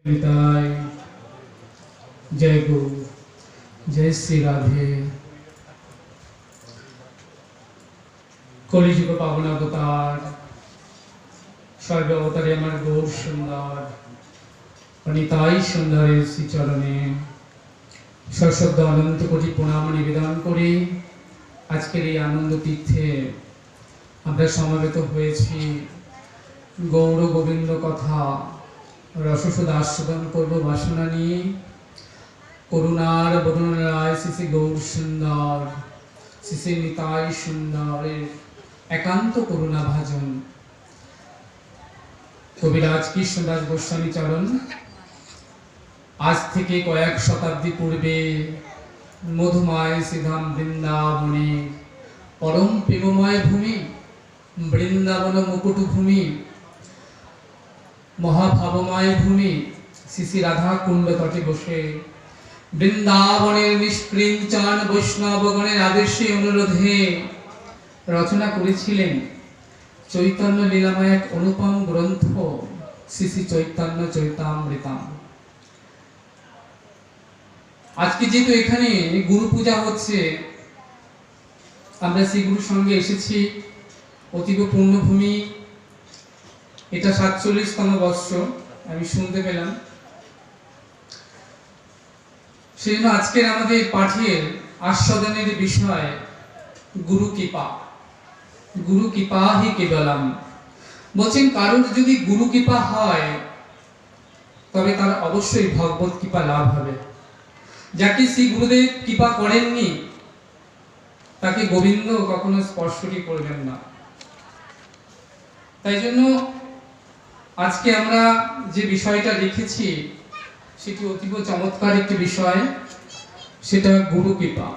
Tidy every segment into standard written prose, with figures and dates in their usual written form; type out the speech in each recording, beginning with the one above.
निताय जय गुरु जय श्री राधे। कलिजुग पावन अवतार सर्व अवतारे आमार गौर सुंदर निताई सुंदर श्री चरणे सशब्द अनंत कोटि प्रणाम निवेदन करे आजकेर এই आनंद तीर्थे আমরা সমবেত হয়েছি। गौर गोविंद कथा रससुध आस्वादन करब बासना निये करुणार बरुणाय श्री श्री गौर सुंदर श्री श्री निताई सुंदर एकांत करुणा भाजन कविराज कृष्णदास गोस्वामी चरण आज थेके कयेक शताब्दी पूर्वे मधुमय श्रीधाम बृंदावने परम प्रेममय भूमि बृंदावन मुकुट भूमि महाभावमय भूमि श्री श्री राधा कुंड तटे बसे बृंदावनेर निष्किंचन वैष्णवगणेर आदेशे अनुरोधे रचना करेছিলেন चैतन्य लीलामय एक अनुपम ग्रंथ श्री श्री चैतन्य चैतामृतम। आज के जेहेतु एखाने गुरु पूजा होच्छे आमरा सेई गुरुर संगे एसेছি अतीब पुण्यभूमि এটা ৪৭তম বর্ষ আমি শুনতে পেলাম। সেজন্য আজকের আমাদের পাঠের আস্বাদনের বিষয় গুরু কৃপা। গুরু কৃপা হি কেবলম। বলছেন কারোর যদি গুরু কৃপা হয় তবে তার অবশ্যই ভগবত কৃপা লাভ হবে। যাকে শ্রী গুরুদেব কৃপা করেননি তাকে গোবিন্দ কখনো স্পর্শই করবেন না। তাই জন্য আজকে আমরা যে বিষয়টা লিখেছি সেটি অতীব চমৎকার একটি বিষয়, সেটা গুরু কৃপা।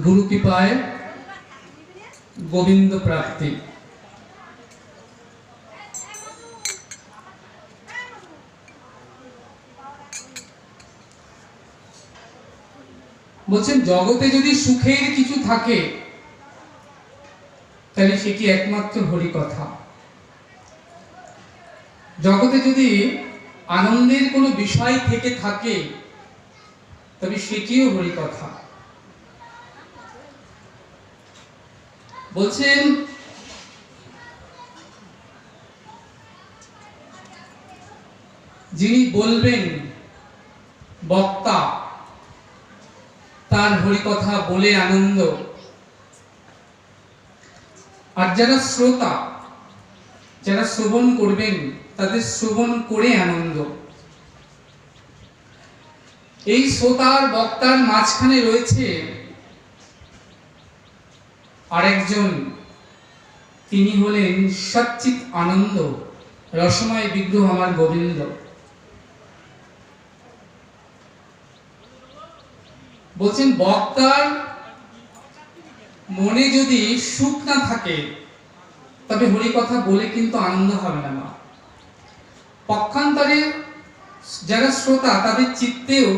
গুরু কৃপায় গোবিন্দ প্রাপ্তি। বলছেন জগতে যদি সুখের কিছু থাকে তাহলে সেটি একমাত্র হরি কথা। জগতে যদি আনন্দের কোনো বিষয় থেকে থাকে তবে সেটিও হরি কথা। বলছেন যিনি বলবেন বক্তা তার হরি কথা বলে আনন্দ, আর যারা শ্রোতা যারা শ্রবণ করবেন তাদের শ্রবণ করে আনন্দ। এই শ্রোতার বক্তার মাঝখানে রয়েছে আরেকজন, তিনি হলেন সচ্চিত আনন্দ রসময় বিগ্রহ আমার গোবিন্দ। বলছেন বক্তার মনে যদি সুখ না থাকে তবে হরি কথা বলে কিন্তু আনন্দ হবে না। পক্ষান্তরে যারা শ্রোতা তাদের চিত্তেও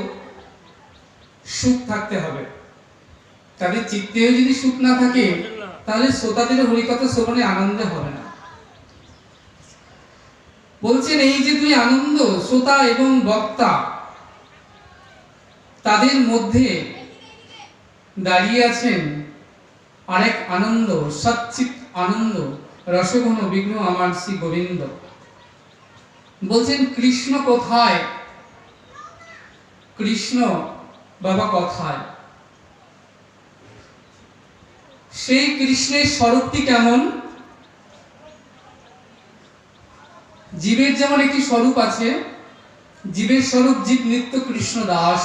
সুখ থাকতে হবে। তাদের চিত্তেও যদি সুখ না থাকে তাহলে শ্রোতাদের হরি কথা শ্রবণে আনন্দ হবে না। বলছেন এই যে দুই আনন্দ শ্রোতা এবং বক্তা তাদের মধ্যে দাঁড়িয়ে আছেন আরেক আনন্দ, সচ্চিত আনন্দ রসঘন বিগ্রহ আমার শ্রী গোবিন্দ। বলছেন কৃষ্ণ কোথায়? কৃষ্ণ বাবা কোথায়? সেই কৃষ্ণের স্বরূপটি কেমন? জীবের যেমন একটি স্বরূপ আছে, জীবের স্বরূপ জীব নিত্য কৃষ্ণ দাস,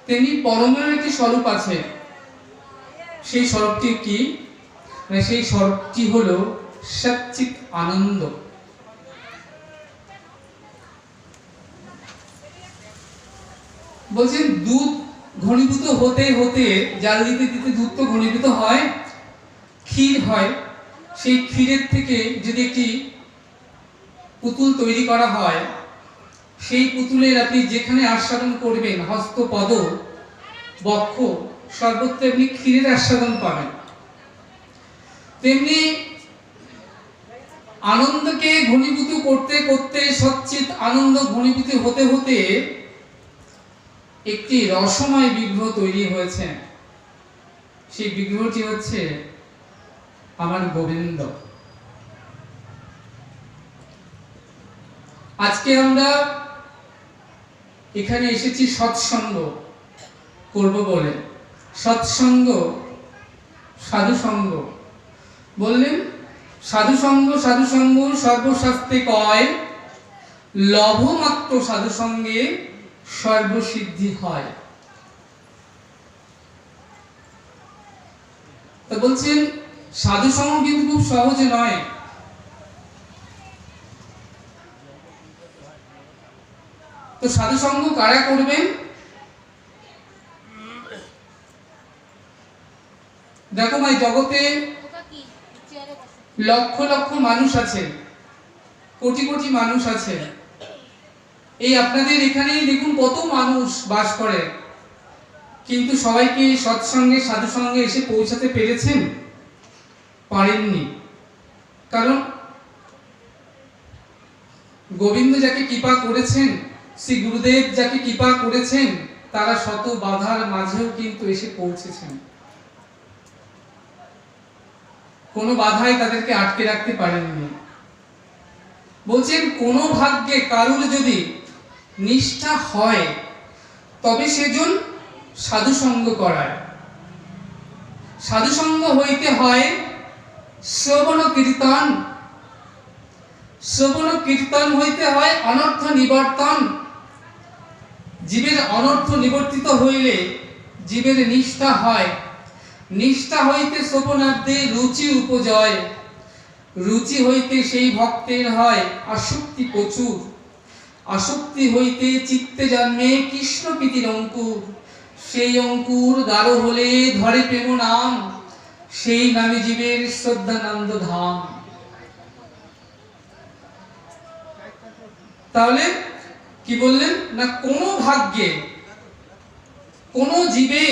তেমনি পরমের একটি স্বরূপ আছে। সেই স্বরূপটি কি? সেই স্বরূপটি হলো সচ্চিত আনন্দ। বলছেন দুধ ঘনীভূত হতে হতে জাল দিতে দিতে দুধ তো ঘনীভূত হয়, ক্ষীর হয়। সেই ক্ষীরের থেকে যদি একটি পুতুল তৈরি করা হয়, সেই পুতুলের আপনি যেখানে আস্বাদন করবেন হস্ত পদ বক্ষ সর্বত্র আপনি ক্ষীরের আস্বাদন পাবেন। তেমনি আনন্দকে ঘনীভূত করতে করতে সচ্চিত আনন্দ ঘনীভূত হতে হতে একটি রসময় বিগ্রহ তৈরি হয়েছে। সেই বিগ্রহটি হচ্ছে আমার গোবিন্দ। আজকে আমরা এখানে এসেছি সৎসঙ্গ করব বলে। সৎসঙ্গ, সাধুসঙ্গ বললেন, সাধুসঙ্গ সাধুসঙ্গ সর্বশাস্ত্রে কয়, লভমাত্র সাধুসঙ্গে সর্বসিদ্ধি হয়। তো বলছেন সাধুসঙ্গ কিন্তু খুব সহজে নয়। তো সাধুসঙ্গ কারা করবেন? দেখো ভাই, জগতে লক্ষ লক্ষ মানুষ আছে, কোটি কোটি মানুষ আছে। এই আপনাদের এখানেই দেখুন কত মানুষ বাস করে, কিন্তু সবাইকে সৎসঙ্গে সাধুসঙ্গে এসে পৌঁছাতে পেরেছেন? পারেননি। কারণ গোবিন্দ যাকে কৃপা করেছেন, শ্রী গুরুদেব যাকে কৃপা করেছেন, তারা শত বাধার মাঝেও কিন্তু এসে পৌঁছেছেন। কোনো বাধাই তাদেরকে আটকে রাখতে পারেননি। বলছেন কোন ভাগ্যে কারুর যদি নিষ্ঠা হয় তবে সেজন সাধুসঙ্গ করায়। সাধুসঙ্গ হইতে হয় শ্রবণ কীর্তন, শ্রবণ কীর্তন হইতে হয় অনর্থ নিবর্তন। জীবের অনর্থ নিবর্তিত হইলে জীবের নিষ্ঠা হয়। নিষ্ঠা হইতে শ্রবণার্থে রুচি উপজয়, রুচি হইতে সেই ভক্তের হয় আসক্তি প্রচুর। আসক্তি হইতে চিত্তে জন্মে কৃষ্ণ প্রীতির অঙ্কুর। সেই অঙ্কুর গাঢ় হলে ধরে প্রেম নাম, সেই নামে জীবের শ্রদ্ধানন্দ ধাম। তাহলে কি বললেন না, কোন ভাগ্যে কোন জীবে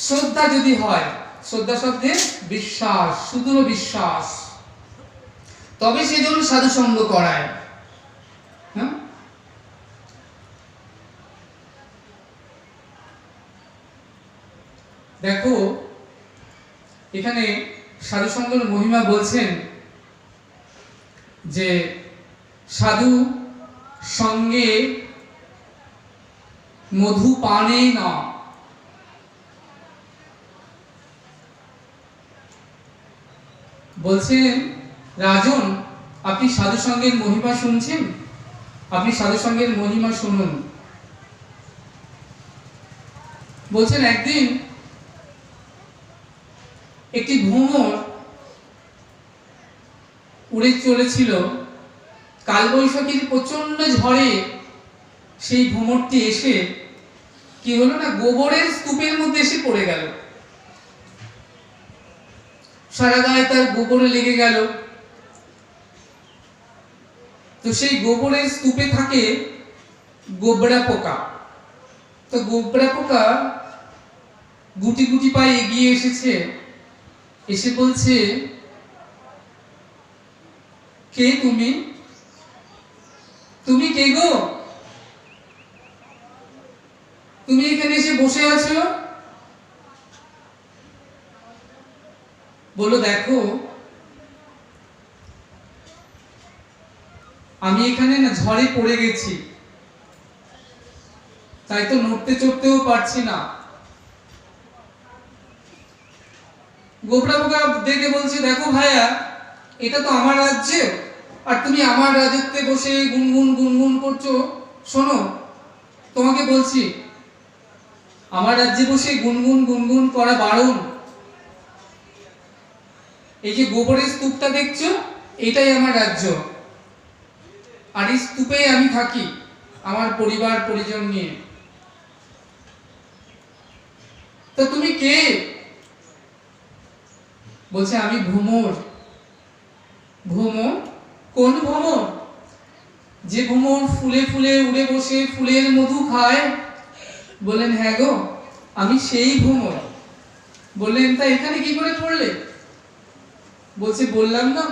শ্রদ্ধা যদি হয়, শ্রদ্ধা শব্দে বিশ্বাস, সুদৃঢ় বিশ্বাস, তবে সেজন্য সাধুসঙ্গ করায়। হ্যাঁ, দেখো এখানে সাধুসঙ্গের মহিমা বলছেন যে সাধু সঙ্গে মধু পানে না। বলছেন রাজন, আপনি সাধুসঙ্গের মহিমা শুনছেন? আপনি সাধুসঙ্গের মহিমা শুনুন। বলছেন একদিন একটি ভ্রমর উড়ে চলেছিল। কালবৈশাখীর প্রচন্ড ঝড়ে সেই ভ্রমরটি এসে কি হলো না, গোবরের স্তূপের মধ্যে এসে পড়ে গেল। সারা গায়ে তার গোবরে লেগে গেল। তো সেই গোবরের স্তূপে থাকে গোবরা পোকা। তো গোবরা পোকা গুটি গুটি পায়ে এগিয়ে এসেছে, এসে বলছে, কে তুমি? তুমি কে গো? তুমি এখানে এসে বসে আছো? বলো, দেখো আমি এখানে না ঝড়ে পড়ে গেছি, তাই তো নড়তে চড়তেও পারছি না। গোবরা পোকা দেখে বলছে, দেখো ভাইয়া, এটা তো আমার রাজ্য, আর তুমি আমার রাজত্বে বসে গুনগুন গুনগুন করছো। শোনো, তোমাকে বলছি, আমার রাজ্যে বসে গুনগুন গুনগুন করা বারণ। এই যে গোবরের স্তূপটা দেখছো, এটাই আমার রাজ্য, আর এই স্তূপে আমি থাকি আমার পরিবার পরিজন নিয়ে। তো তুমি কে? বলছে, আমি ভ্রমর। ভ্রমর? কোন ভ্রমর? যে ভ্রমর ফুলে ফুলে উড়ে বসে ফুলের মধু খায়। বললেন, হ্যাঁ গো, আমি সেই ভ্রমর। বললেন তা এখানে কি করে পড়লে? বলছে বললাম না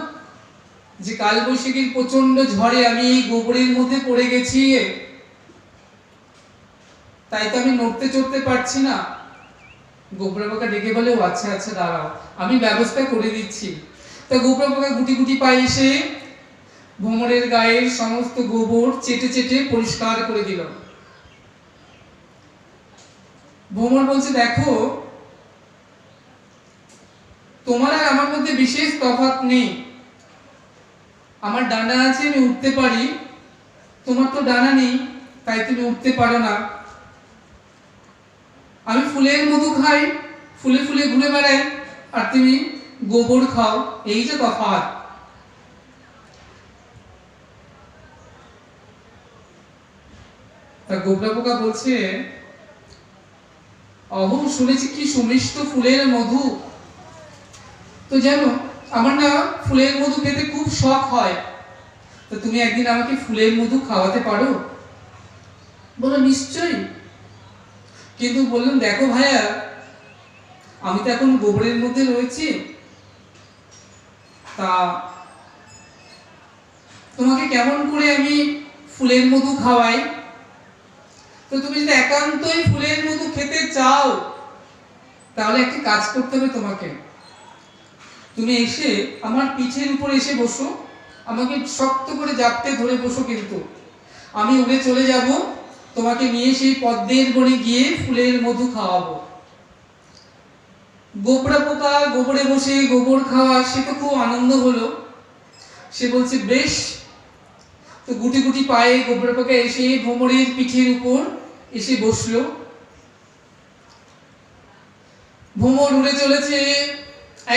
যে কাল বৈশাখীর প্রচন্ড ঝড়ে আমি এই গোবরের মধ্যে পড়ে গেছি, তাই তো আমি নড়তে চড়তে পারছি না। গোবরা পোকা ডেকে বলে, ও আচ্ছা আচ্ছা দাঁড়াও, আমি ব্যবস্থা করে দিচ্ছি। তা গোবরা পোকা গুটি গুটি পায়ে এসে ভ্রমরের গায়ের সমস্ত গোবর চেটে চেটে পরিষ্কার করে দিল। ভ্রমর বলছে, দেখো তোমার আর আমার মধ্যে বিশেষ তফাৎ নেই। আমার ডানা আছে, আমি উঠতে পারি, তোমার তো ডানা নেই, তাই তুমি উঠতে পারো না। আমি ফুলের মধু খাই, ফুলে ফুলে ঘুরে বেড়াই, আর তুমি গোবর খাও, এই যে তফাৎ। তা গোবরা পোকা বলছে, অহং শুনেছি কি সুমিষ্ট ফুলের মধু, তো জানো আমার না ফুলের মধু খেতে খুব শখ হয়, তো তুমি একদিন আমাকে ফুলের মধু খাওয়াতে পারো? বলো নিশ্চয়ই। কিন্তু বললাম, দেখো ভাইয়া, আমি তো এখন গোবরের মধ্যে রয়েছি, তা তোমাকে কেমন করে আমি ফুলের মধু খাওয়াই? তো তুমি যদি একান্তই ফুলের মধু খেতে চাও, তাহলে একটি কাজ করতে হবে তোমাকে। তুমি এসে আমার পিঠের উপরে এসে বসো, আমাকে শক্ত করে জাপটে ধরে বসো, কিন্তু আমি উড়ে চলে যাব, তোমাকে নিয়ে সেই পদ্মের বনে গিয়ে ফুলের মধু খাওয়াবো। গোবরা পোকা গোবরে বসে গোবর খাওয়া, সে তো খুব আনন্দ হলো। সে বলছে বেশ। তো গুটি গুটি পায়ে গোবরা পোকা এসে ভ্রমরের পিঠের উপর এসে বসলো। ভ্রমর উড়ে চলেছে,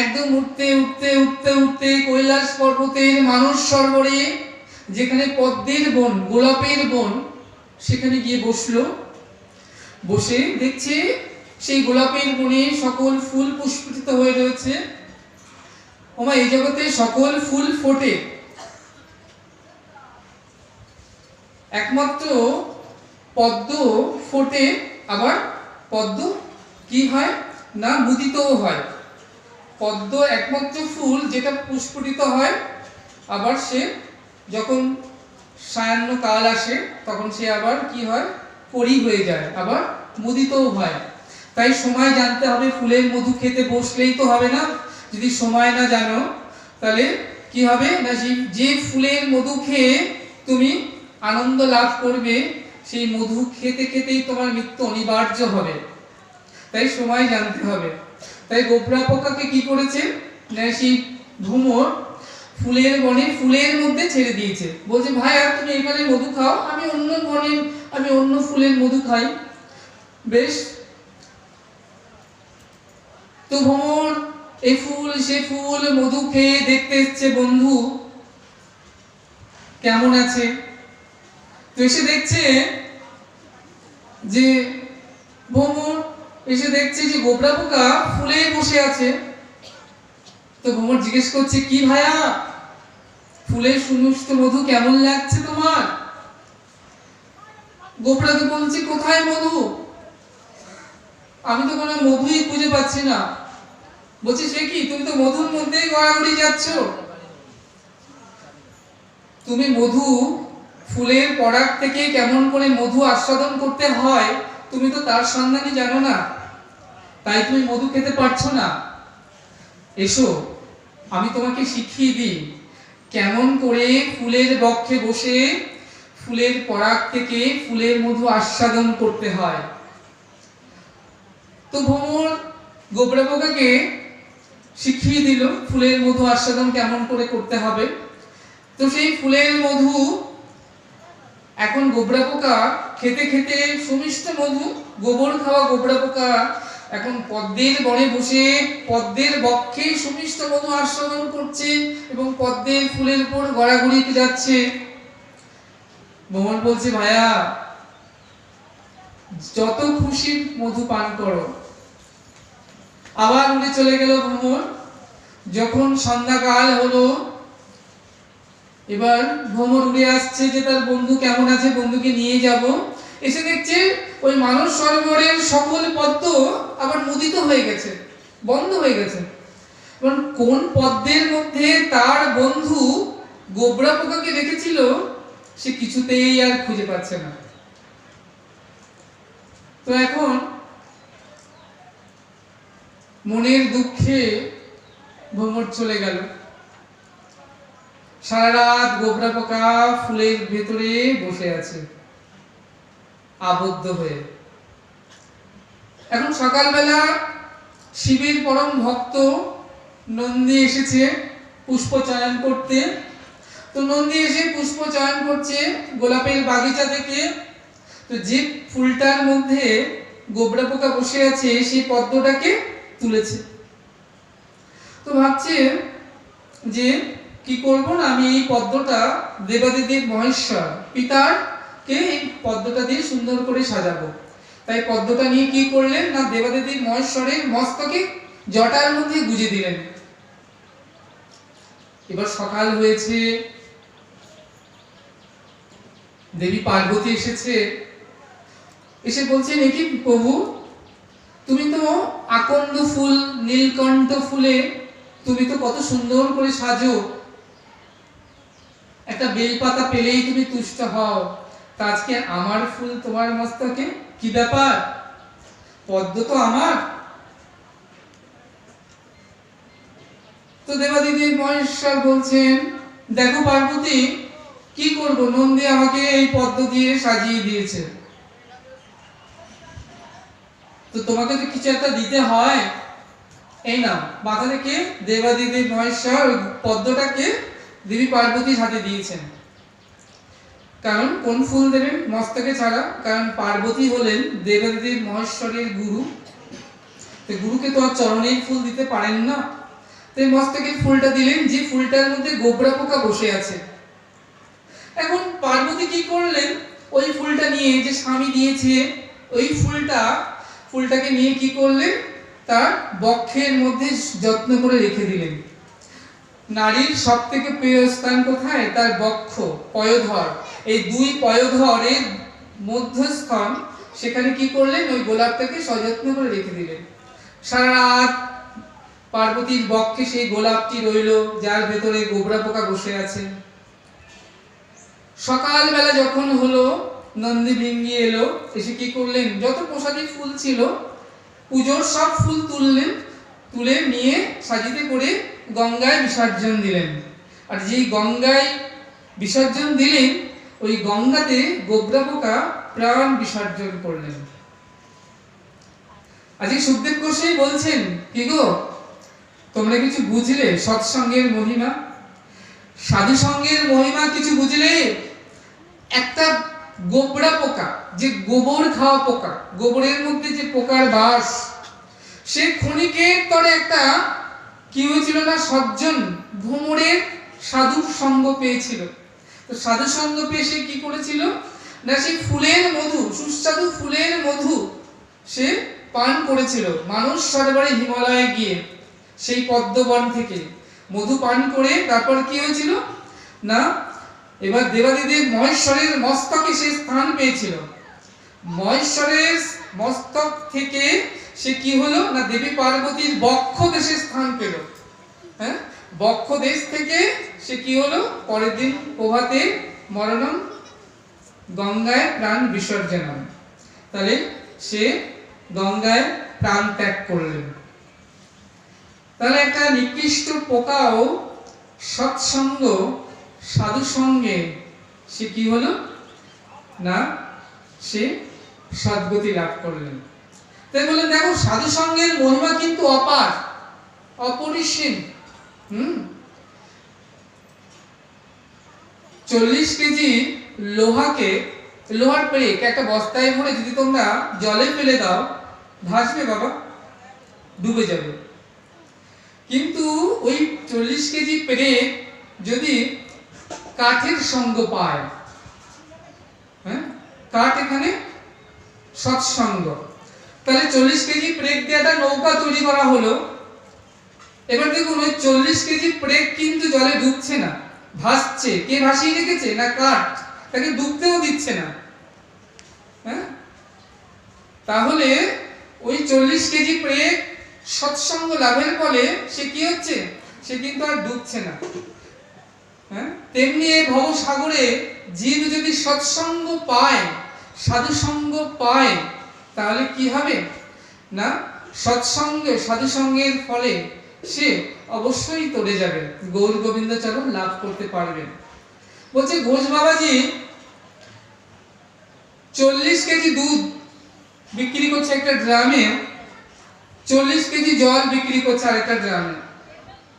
একদম উঠতে উঠতে উঠতে উঠতে কৈলাস পর্বতের মানস সরোবরে, যেখানে পদ্মের বন, গোলাপের বন, সেখানে গিয়ে বসলো। বসে দেখছে সেই গোলাপের বনে সকল ফুল পুষ্পিত হয়ে রয়েছে। ওমা, এই জগতে সকল ফুল ফোটে, একমাত্র পদ্ম ফোটে, আবার পদ্ম কি হয় না, মুদিতও হয়। পদ্ম একমাত্র ফুল যেটা পুষ্পিত হয়, আবার সে যখন সায়াহ্ন কাল আসে তখন সে আবার কি হয়, কড়ি হয়ে যায়, আবার মুদিতও হয়। তাই সময় জানতে হবে, ফুলের মধু খেতে বসলেই তো হবে না। যদি সময় না জানো তাহলে কি হবে না, যে ফুলের মধু খেয়ে তুমি আনন্দ লাভ করবে, সেই মধু খেতে খেতেই তোমার মৃত্যু অনিবার্য হবে। তাই সময় জানতে হবে। তাই গোবরা পোকাকে কি করেছে না, সেই ভ্রমর ফুলের বনে ফুলের মধ্যে ছেড়ে দিয়েছে। বলছে, ভাই আর তুমি এখানে মধু খাও, আমি অন্য বনে, আমি অন্য ফুলের মধু খাই। বেশ। তো ভ্রমর এই ফুল সে ফুল মধু খেয়ে দেখতে এসছে বন্ধু কেমন আছে। তো এসে দেখছে যে ভ্রমর এসে দেখছে যে গোবরা পোকা ফুলে বসে আছে। তো ভ্রমর জিজ্ঞেস করছে, কি ভাইয়া, ফুলের সুমিষ্ট মধু কেমন লাগছে তোমার? গোবরাকে বলছে, কোথায় মধু, আমি তো কোনো মধুই খুঁজে পাচ্ছি না। বলছে, সে কি, তুমি তো মধুর মধ্যেই গড়াগড়ি যাচ্ছ। তুমি মধু ফুলের পরাগ থেকে কেমন করে মধু আস্বাদন করতে হয়, তুমি তো তার সন্ধানই জানো না, তাই তুমি মধু খেতে পারছো না। এসো আমি তোমাকে শিখিয়ে দিই কেমন করে ফুলের বক্ষে বসে ফুলের পরাগ থেকে ফুলের মধু আস্বাদন করতে হয়। তো ভ্রমর গোবরা পোকাকে শিখিয়ে দিল ফুলের মধু আস্বাদন কেমন করে করতে হবে। তো সেই ফুলের মধু এখন গোবরা পোকা খেতে খেতে সুমিষ্ট মধু, গোবর খাওয়া গোবরা পোকা এখন পদ্মের বনে বসে পদ্মের বক্ষে সুমিষ্ট মধু আস্বাদন করছে এবং পদ্মের ফুলের উপর গড়াগড়ি যাচ্ছে। ভ্রমর বলছে, ভাইয়া যত খুশি মধু পান করো। আবার উড়ে চলে গেল ভ্রমর। যখন সন্ধ্যাকাল হলো, এবার ভ্রমর উড়ে আসছে যে তার বন্ধু কেমন আছে, বন্ধুকে নিয়ে যাব। এসে দেখছে ওই মানস সরোবরের সকল পদ্ম আবার মুদিত হয়ে গেছে, বন্ধ হয়ে গেছে। এবং কোন পদ্মের মধ্যে তার বন্ধু গোবরা পোকাকে রেখেছিল সে কিছুতেই আর খুঁজে পাচ্ছে না। তো এখন মনের দুঃখে ভ্রমর চলে গেল। সারা রাত গোবরা পোকা ফুলের ভেতরে বসে আছে আবদ্ধ হয়ে। এখন সকালবেলা শিবের পরম ভক্ত নন্দী এসেছে পুষ্প চয়ন করতে। তো নন্দী এসে পুষ্প চয়ন করছে গোলাপের বাগিচা থেকে। তো যে ফুলটার মধ্যে গোবরা পোকা বসে আছে সেই পদ্মটাকে তুলেছে। তো ভাবছে যে কি করব না, আমি এই পদ্মটা দেবাদিদেব মহেশ্বর পিতার কে এই পদ্মটা দিয়ে সুন্দর করে সাজাবো। তাই পদ্মটা নিয়ে কি করলেন না, দেবাদিদেব মহেশ্বরের মস্তকে জটার মধ্যে গুজে দিলেন। এবার সকাল হয়েছে, দেবী পার্বতী এসেছে, এসে বলছেন একি প্রভু, তুমি তো আকন্দ ফুল নীলকণ্ঠ ফুলে তুমি তো কত সুন্দর করে সাজো, একটা বেলপাতা পেলেই তুমি তুষ্ট হও, তা আজকে আমার ফুল তোমার মস্তকে কি ব্যাপার? পদ্ম তো আমার। তো দেবাদিদেব মহেশ্বর বলছেন দেখো পার্বতী, কি করব, নন্দী আমাকে এই পদ্ম দিয়ে সাজিয়ে দিয়েছে, তো তোমাকে তো কিছু একটা দিতে হয়। এই নাও, মাথা থেকে দেবাদিদেব মহেশ্বর পদ্মটাকে দেবী পার্বতীর হাতে দিয়েছেন। কারণ কোন ফুল দেবেন মস্তকে ছাড়া, কারণ পার্বতী হলেন দেবাদিদেব মহেশ্বরের গুরু, তো গুরুকে তো আর চরণের ফুল দিতে পারেন না, তাই মস্তকের ফুলটা দিলেন, যে ফুলটার মধ্যে গোবরা পোকা বসে আছে। এখন পার্বতী কি করলেন, ওই ফুলটা নিয়ে, যে স্বামী দিয়েছে ওই ফুলটাকে নিয়ে কি করলেন, তার বক্ষের মধ্যে যত্ন করে রেখে দিলেন। নারীর সব থেকে প্রিয় স্থান কোথায়? তার বক্ষ, পয়োধর, এই দুই পয়োধরের মধ্যস্থান, সেখানে কি করলেন, ওই গোলাপটাকে সযত্ন করে রেখে দিলেন। সারা রাত পার্বতীর বক্ষে সেই গোলাপটি রইল, যার ভেতরে গোবরা পোকা বসে আছে। সকালবেলা যখন হলো, নন্দী ভৃঙ্গি এলো, এসে কি করলেন, যত প্রসাদী ফুল ছিল পুজোর সব ফুল তুললেন, তুলে নিয়ে সাজিতে করে গঙ্গায় বিসর্জন দিলেন। আর যেই গঙ্গায় বিসর্জন দিলেন, ওই গঙ্গাতে গোবরা পোকা প্রাণ বিসর্জন করলেন। আজকে সুখদেব গোস্বামী বলছেন, কি গো তোমরা কিছু বুঝলে সৎসঙ্গের মহিমা, সাধু সঙ্গের মহিমা কিছু বুঝলে? একটা গোবরা পোকা, যে গোবর খাওয়া পোকা, গোবরের মধ্যে যে পোকার বাস, সে ক্ষণিকের তরে একটা কি হয়েছিল না, সজ্জন ভ্রমরের সাধু সঙ্গ পেয়েছিল। তো সাধু সঙ্গ পেয়ে সে কি করেছিল না, সেই ফুলের মধু, সুস্বাদু ফুলের মধু সে পান করেছিল। মানুষ সরোবরে হিমালয়ে গিয়ে সেই পদ্মবন থেকে মধু পান করে তারপর কি হয়েছিল না, এবার দেবাদিদেব মহেশ্বরের মস্তকে সে স্থান পেয়েছিল। মহেশ্বরের মস্তক থেকে সে কি হলো না, দেবী পার্বতীর বক্ষ দেশে স্থান পেল। হ্যাঁ, বক্ষ দেশ থেকে সে কি হলো, পরের দিন প্রভাতে মরণম গঙ্গায় প্রাণ বিসর্জনম, তাহলে সে গঙ্গায় প্রাণ ত্যাগ করলেন। তাহলে একটা নিকৃষ্ট পোকাও সৎসঙ্গ সাধু সঙ্গে সে কি হলো না, সে সদ্গতি লাভ করলেন। তাই বললেন দেখো সাধু সঙ্গের মহিমা কিন্তু অপার, অপরিসীম। 40 কেজি লোহার পেরেক একটা বস্তায় ভরে যদি তোমরা জলে ফেলে দাও, ভাসবে বাবা, ডুবে যাবে। কিন্তু ওই 40 কেজি পেরেক যদি কাঠের সঙ্গ পায়, হ্যাঁ, কাঠ এখানে সৎসঙ্গ, তাহলে 40 কেজি পেরেক দিয়ে একটা নৌকা তৈরি করা হলো। এবার দেখুন ওই 40 কেজি পেরেক কিন্তু জলে ডুবছে না, ভাসছে। কে ভাসিয়ে রেখেছে না, কাঠ, তাকে ডুবতেও দিচ্ছে না। হ্যাঁ, তাহলে ওই 40 কেজি পেরেক সৎসঙ্গ লাভের ফলে সে কি হচ্ছে, সে কিন্তু আর ডুবছে না। হ্যাঁ, তেমনি এই ভবসাগরে জীব যদি সৎসঙ্গ পায়, সাধু সঙ্গ পায়, তাহলে কি হবে না, সৎসঙ্গে সাধু সঙ্গের ফলে সে অবশ্যই তরে যাবে, গৌর গোবিন্দ চরণ লাভ করতে পারবে। বলছে ঘোষ বাবাজি 40 কেজি দুধ বিক্রি করছে একটা ড্রামে, 40 কেজি জল বিক্রি করছে আরেকটা ড্রামে।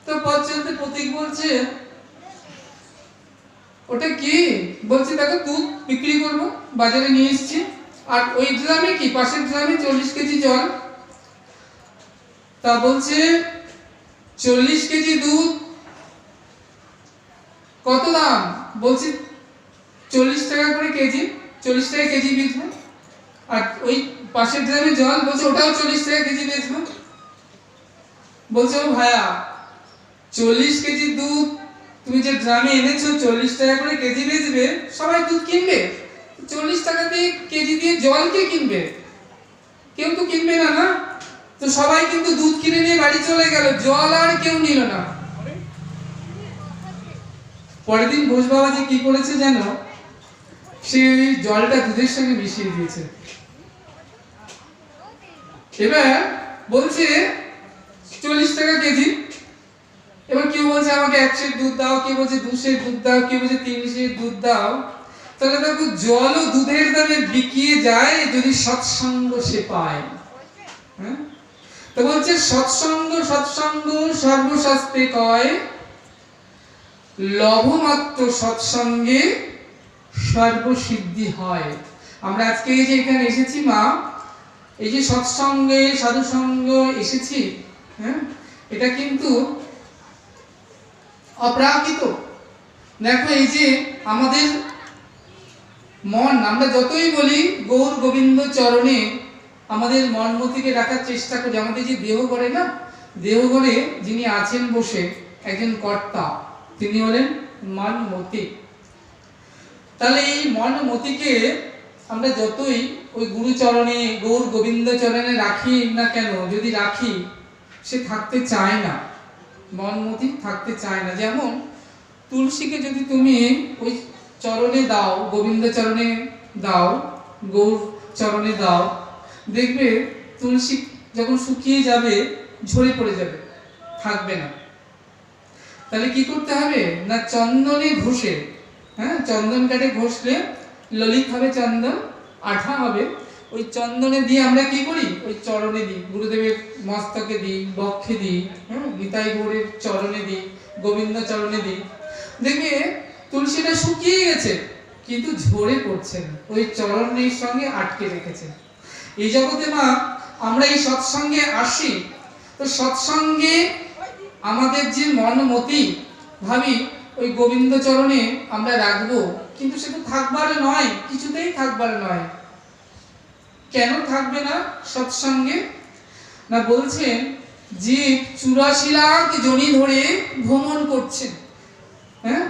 তো পথ চলতে প্রতীক বলছে ওটা কি, বলছে দেখো দুধ বিক্রি করবো, বাজারে নিয়ে এসেছি, আর ওই ড্রামে কি, পাশের ড্রামে 40 কেজি জল। তা বলছে 40 কেজি দুধ কত দাম, বলছে 40 টাকা করে কেজি, 40 টাকা কেজি বেচবো। আর ওই পাশের ড্রামে জল, বলছে ওটাও 40 টাকা কেজি বেচবো। বলছে ও ভাইয়া 40 কেজি দুধ তুমি যে ড্রামে এনেছো 40 টাকা করে কেজি বেচবে, সবাই দুধ কিনবে? 40 টাকা দিয়ে কেজি দিয়ে জল কে কিনবে? কেউ তো কিনবে না, না? তো সবাই কিন্তু দুধ কিনে নিয়ে বাড়ি চলে গেল, জল আর কেউ নিল না। পরের দিন ঘোষ বাবাজি কি করেছে জানো, সে জলটা দুধের সঙ্গে মিশিয়ে দিয়েছে। এবার বলছে 40 টাকা কেজি। এবার কেউ বলছে আমাকে 1 সের দুধ দাও, কেউ বলছে 2 সের দুধ দাও, কেউ বলছে 3 সের দুধ দাও। তাহলে দেখো জল ও দুধের দামে বিকিয়ে যায় যদি সৎসঙ্গ সে পায়। হ্যাঁ, তো বলছে সৎসঙ্গ সৎসঙ্গ সর্বশাস্ত্রে কয়, লভমাত্র সৎসঙ্গে সর্বসিদ্ধি হয়। আমরা আজকে এই যে এখানে এসেছি মা, এই যে সৎসঙ্গে সাধু সঙ্গ এসেছি, হ্যাঁ, এটা কিন্তু অপ্রাকৃত। দেখো এই যে আমাদের মন, আমরা যতই বলি গৌর গোবিন্দ চরণে আমাদের মন মতিকে রাখার চেষ্টা করি, আমাদের যে দেহ করে না, দেহ করে যিনি আছেন বসে একজন কর্তা, তিনি হলেন মন মতি। তাহলে এই মন মতিকে আমরা যতই ওই গুরু চরণে গৌর গোবিন্দ চরণে রাখি না কেন, যদি রাখি সে থাকতে চায় না, মন মতি থাকতে চায় না। যেমন তুলসীকে যদি তুমি ওই চরণে দাও, গোবিন্দ চরণে দাও, গৌর চরণে দাও, দেখবে তুলসী যখন শুকিয়ে যাবে ঝরে পড়ে যাবে, থাকবে না। তাহলে কি করতে হবে না, চন্দনে ঘষে, হ্যাঁ, চন্দন কাঠে ঘষলে ললিত হবে চন্দন, আঠা হবে। ওই চন্দনে দিয়ে আমরা কি করি, ওই চরণে দিই, গুরুদেবের মস্তকে দিই, বক্ষে দিই, হ্যাঁ, নিতাই গৌরের চরণে দিই, গোবিন্দ চরণে দিই। দেখবে তুলসীটা শুকিয়ে গেছে কিন্তু ঝরে পড়ছে না, ওই চরণের সঙ্গে আটকে রেখেছে। এই জগতে মা আমরা এই সৎসঙ্গে আসি, তো সৎসঙ্গে আমাদের যে মনমতি ভাবি ওই গোবিন্দ চরণে আমরা রাখবো, কিন্তু সেটা থাকবার নয়, কিছুতেই থাকবার নয়। কেন থাকবে না সৎসঙ্গে না, বলছেন জীব 84 লাখ যোনি ধরে ভ্রমণ করছে। হ্যাঁ,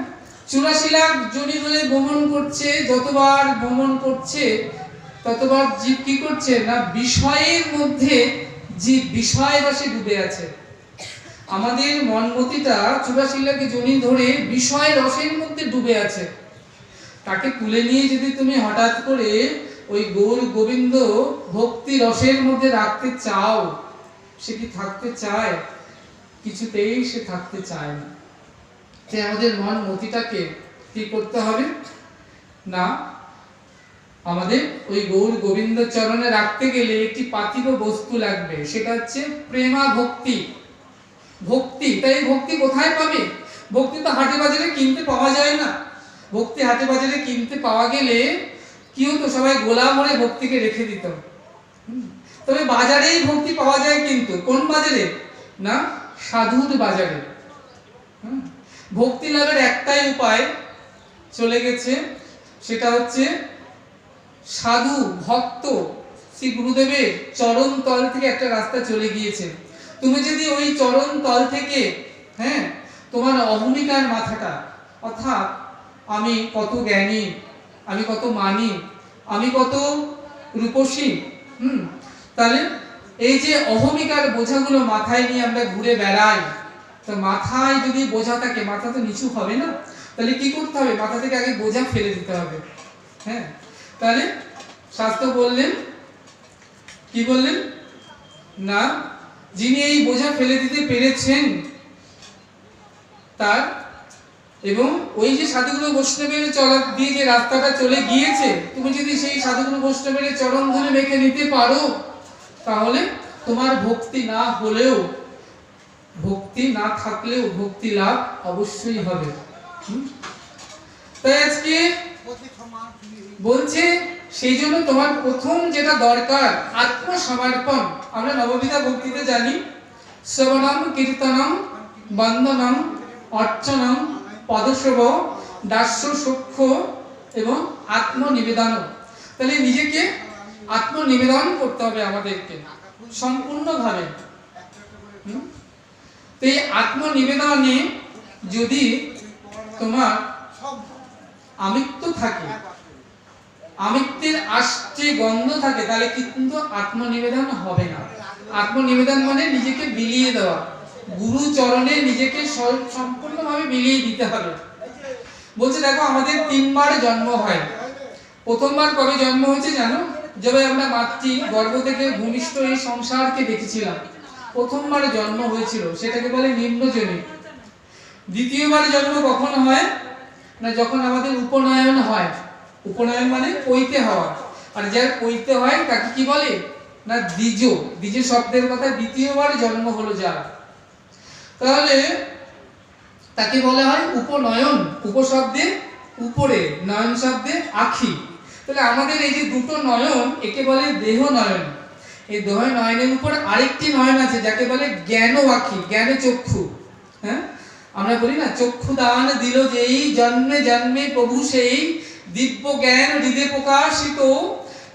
84 লাখ যোনি ধরে ভ্রমণ করছে, যতবার ভ্রমণ করছে ততবার জীব কি করছে না, বিষয়ের মধ্যে জীব বিষয় রসে ডুবে আছে। আমাদের মনমতিটা 84 লাখ যোনি ধরে বিষয় রসের মধ্যে ডুবে আছে। তাকে তুলে নিয়ে যদি তুমি হঠাৎ করে ওই গৌর গোবিন্দ ভক্তি রসের মধ্যে রাখতে চাও, সে কি থাকতে চায়? কিছুতেই সে থাকতে চায় না। তাই আমাদের মন মতিটাকে কি করতে হবে না, আমাদের ওই গৌর গোবিন্দ চরণে রাখতে গেলে একটি পাতিব বস্তু লাগবে, সেটা হচ্ছে প্রেমা ভক্তি। ভক্তি, তাই ভক্তি কোথায় পাবে? ভক্তি তো হাটে বাজারে কিনতে পাওয়া যায় না। ভক্তি হাটে বাজারে কিনতে পাওয়া গেলে কি হতো, সবাই গোলা ভরে ভক্তিকে রেখে দিত। তবে বাজারেই ভক্তি পাওয়া যায়, কিন্তু কোন বাজারে না, সাধুর বাজারে। ভক্তি লাভের একটাই উপায় চলে গেছে, সেটা হচ্ছে সাধু ভক্ত শ্রী গুরুদেবের চরণ তল থেকে একটা রাস্তা চলে গিয়েছে। তুমি যদি ওই চরণ তল থেকে, হ্যাঁ, তোমার অহমিকার মাথাটা, অর্থাৎ আমি কত জ্ঞানী, আমি কত মানি, আমি কত রূপসী, তাহলে এই যে অহমিকার বোঝাগুলো মাথায় নিয়ে আমরা ঘুরে বেড়াই, তো মাথায় যদি বোঝা থাকে, মাথা তো নিচু হবে না, তাহলে কি করতে হবে? মাথা থেকে আগে বোঝা ফেলে দিতে হবে। হ্যাঁ, তাহলে শাস্ত্র বললেন, কি বললেন না, যিনি এই বোঝা ফেলে দিতে পেরেছেন তার, এবং ওই যে সাধুগুরু বৈষ্ণবের চলা দিয়ে যে রাস্তাটা চলে গিয়েছে, তুমি যদি সেই সাধুগুরু বৈষ্ণবের চরণ ধরে রেখে নিতে পারো, তাহলে তোমার ভক্তি না হলেও, ভক্তি না থাকলেও ভক্তি লাভ অবশ্যই হবে। তাই আজকে বলছে, সেই জন্য তোমার প্রথম যেটা দরকার আত্মসমর্পণ। আমরা নববিধা ভক্তিতে জানি, শ্রবণম কীর্তনম বন্দনম অর্চনম পদশব দাস্য সখ্য এবং আত্মনিবেদন। তাহলে নিজেকে আত্মনিবেদন করতে হবে আমাদেরকে সম্পূর্ণভাবে। তো এই আত্মনিবেদনে যদি তোমার আমিত্ব থাকে, আমিত্বের আষ্টে গন্ধ থাকে, তাহলে কিন্তু আত্মনিবেদন হবে না। আত্মনিবেদন মানে নিজেকে বিলিয়ে দেওয়া, গুরু চরণে নিজেকে সম্পূর্ণভাবে বিলিয়ে দিতে হবে। বলছে দেখো, আমাদের 3 বার জন্ম হয়। প্রথমবার কবে জন্ম হয়েছে জানো? যবে আমরা মাতৃ গর্ভ থেকে ভূমিষ্ঠ এই সংসারকে দেখেছিলাম, প্রথমবার জন্ম হয়েছিল, সেটাকে বলে নিম্নজনী। দ্বিতীয়বার জন্ম কখন হয় না, যখন আমাদের উপনয়ন হয়। উপনয়ন মানে পৈতে হওয়া, আর যার পৈতে হয় তাকে কি বলে না দ্বিজ। দ্বিজ শব্দের কথা দ্বিতীয়বার জন্ম হলো যার, তাহলে তাকে বলা হয় উপনয়ন। উপশব্দে উপরে, নয়ন শব্দে আখি। তাহলে আমাদের এই যে দুটো নয়ন, একে বলে দেহ নয়ন। এই দেহ নয়নের উপর আরেকটি নয়ন আছে যাকে বলে জ্ঞান আখি, জ্ঞান চক্ষু। হ্যাঁ, আমরা বলি না, চক্ষু দান দিল যেই, জন্মে জন্মে প্রভু সেই, দিব্য জ্ঞান হৃদে প্রকাশিত,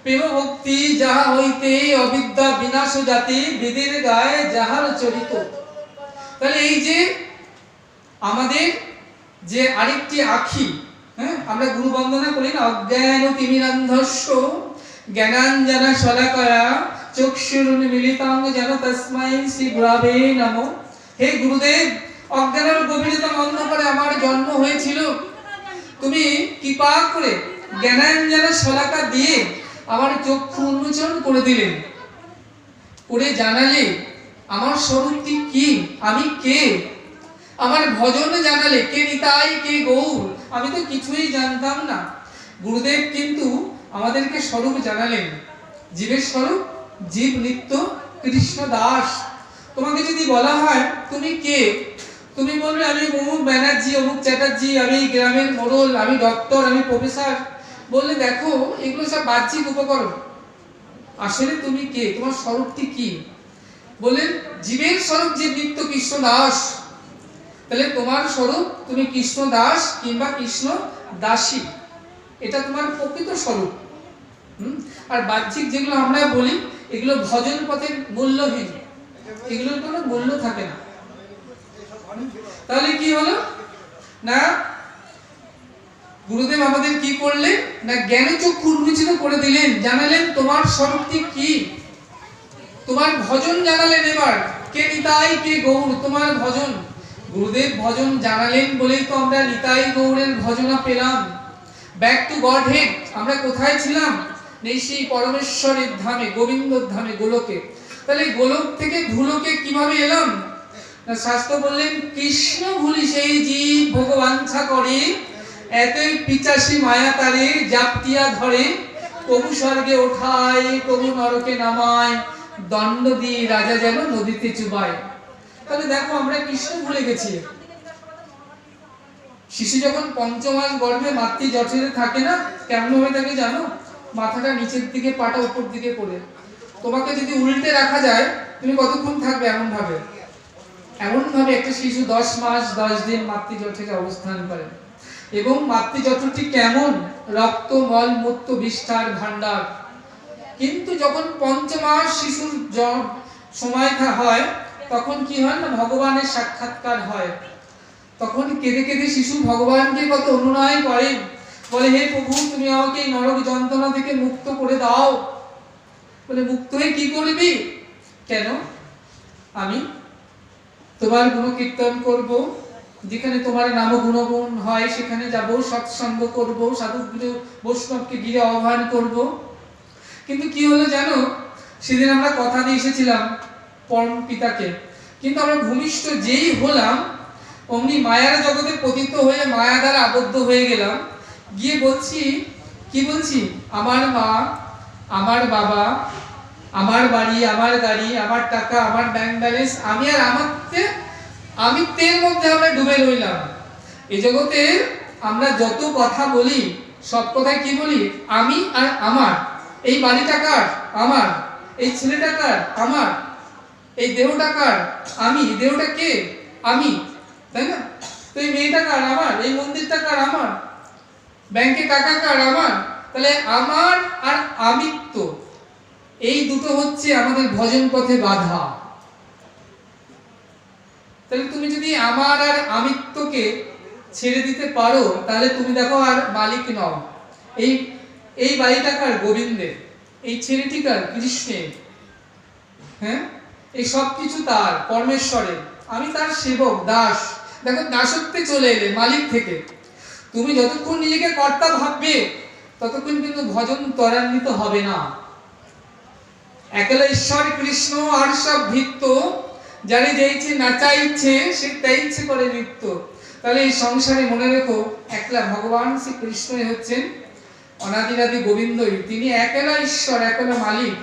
প্রেম ভক্তি যাহা হইতে অবিদ্যা বিনাশ জাতি, বেদের গায়ে যাহার চরিত। তাহলে এই যে আমাদের যে আরেকটি আখি, হ্যাঁ, আমরা গুরু বন্দনা করি না, অজ্ঞান তিমিরান্ধস্য জ্ঞানাঞ্জনা শলাকয়া চক্ষুরুন্মিলিতাং যেন তস্मै শ্রী গুরবে নমঃ। হে গুরুদেব, অজ্ঞানের গভীরতম অন্ধকারে আমার জন্ম হয়েছিল, তুমি কৃপা করে জ্ঞানাঞ্জনা শলাকা দিয়ে আমার চক্ষু উন্মোচন করে দিলেন, করে জানালে আমার স্বরূপটি কি, আমি কে। আমার ভজন জানালে, কে নিতাই কে গৌর, আমি তো কিছুই জানতাম না। গুরুদেব কিন্তু আমাদেরকে স্বরূপ জানালেন, জীবের স্বরূপ, জীব নিত্য কৃষ্ণ দাস। তোমাকে যদি বলা হয় তুমি কে, তুমি বলবে আমি অমুক ব্যানার্জি, অমুক চ্যাটার্জি, আমি গ্রামের মোড়ল, আমি ডক্টর, আমি প্রফেসর। বললে দেখো, এগুলো সব বাহ্যিক উপকরণ, আসলে তুমি কে, তোমার স্বরূপটি কি? বললেন জীবের স্বরূপ জীব নিত্য কৃষ্ণ দাস। তাহলে তোমার স্বরূপ তুমি কৃষ্ণ দাস কিংবা কৃষ্ণ দাসী, এটা তোমার প্রকৃত স্বরূপ। আর বাহ্যিক যেগুলো আমরা বলি, এগুলো ভজন পথের মূল্যহীন, এগুলোর কোনো মূল্য থাকে না। তাহলে কি হলো না, গুরুদেব আমাদের কি করলেন না, জ্ঞান চক্ষু উন্মোচিত করে দিলেন, জানালেন তোমার স্বরূপটি কি, তোমার ভজন জানালেন। এবার কে নিতাই কে গৌর, তোমার ভজন। গুরুদেব ভজন জানালেন বলেই তো আমরা নিতাই গৌরের ভজনা পেলাম। ব্যাক টু গড হেড, আমরা কোথায় ছিলাম? সেই পরমেশ্বরের ধামে, গোবিন্দর ধামে, গোলকে। তাহলে গোলক থেকে ধুলোকে কিভাবে এলাম না, শাস্ত্র বললেন কৃষ্ণ ভুলি সেই জীব ভগবাঞ্ছা করে, এতই পিচাসী মায়া তারে জাপটিয়া ধরে, কবু স্বর্গে ওঠায় কবু নরকে নামায়, দণ্ড দিয়ে রাজা যেন নদীতে চুবায়। তাহলে দেখো, আমরা কৃষ্ণ ভুলে গেছি। শিশু যখন 5 মাস গর্ভে মাতৃ জঠরে থাকে না, কেমন ভাবে থাকে জানো? মাথাটা নিচের দিকে, পাটা উপর দিকে করে। তোমাকে যদি উল্টে রাখা যায়, তুমি কতক্ষণ থাকবে এমন ভাবে? এমন ভাবে একটা শিশু 10 মাস 10 দিন মাতৃ জঠরে অবস্থান করে। এবং মাতৃ জঠরটি কেমন? রক্ত মল মূত্র বিষ্ঠার ভান্ডার। কিন্তু যখন 5 মাস শিশুর সময় হয়, তখন কি হয় না, ভগবানের সাক্ষাৎকার হয়। তখন কেঁদে কেঁদে শিশু ভগবানকে কত অনুনয় করে, বলে হে প্রভু, তুমি আমাকে এই নরক যন্ত্রণা থেকে মুক্ত করে দাও। বলে মুক্ত হয়ে কি করবি? কেন? আমি তোমার গুণ কীর্তন করব, যেখানে তোমার নাম গুণগুণ হয় সেখানে যাব, সৎসঙ্গ করব, সাধু গুরু বৈষ্ণবকে গিয়ে আহ্বান করব। কিন্তু কি হলো জানো, সেদিন আমরা কথা দিয়ে এসেছিলাম পরম পিতাকে, কিন্তু আমরা ভূমিষ্ঠ যেই হলাম অমনি মায়ার জগতে পতিত হয়ে মায়া দ্বারা আবদ্ধ হয়ে গেলাম। গিয়ে বলছি, কি বলছি, আমার মা, আমার বাবা, আমার বাড়ি, আমার গাড়ি, আমার টাকা, আমার ব্যাংক ব্যালেন্স, আমি আর আমিত্বের মধ্যে আমরা ডুবে রইলাম। এই জগতে আমরা যত কথা বলি সব কথায় কি বলি, আমি আর আমার। এই বাড়িটা কার? আমার। এই ছেলেটা কার? আমার। এই দেহটা কার? আমি। দেহটা কে? আমি, তাই না? তো এই মেয়েটা কার? আমার। এই মন্দিরটা কার? আমার। ব্যাংকে টাকা কার? আমার। তাহলে আমার আর আমিত্ব, এই দুটো হচ্ছে আমাদের ভজন পথে বাধা। তাহলে তুমি যদি আমার আর আমিত্বকে ছেড়ে দিতে পারো, তাহলে তুমি দেখো আর মালিক নও। এই এই বাড়িটা কার? গোবিন্দের। এই ছেলেটি কার? কৃষ্ণের। হ্যাঁ, এই সব কিছু তার, পরমেশ্বরের। আমি তার সেবক, দাস। দেখো দাসত্বে চলে এলে মালিক থেকে। তুমি যতক্ষণ নিজেকে কর্তা ভাববে ততক্ষণ কিন্তু ভজন ত্বরান্বিত হবে না। একলা ঈশ্বর কৃষ্ণ আর সব ভিত্ত, যারে যাইছে নাচাইছে সে তাইছে করে নৃত্য। তাহলে এই সংসারে মনে রেখো, একলা ভগবান শ্রী কৃষ্ণই হচ্ছেন অনাদিরাদি গোবিন্দই। তিনি একলা ঈশ্বর, একলা মালিক।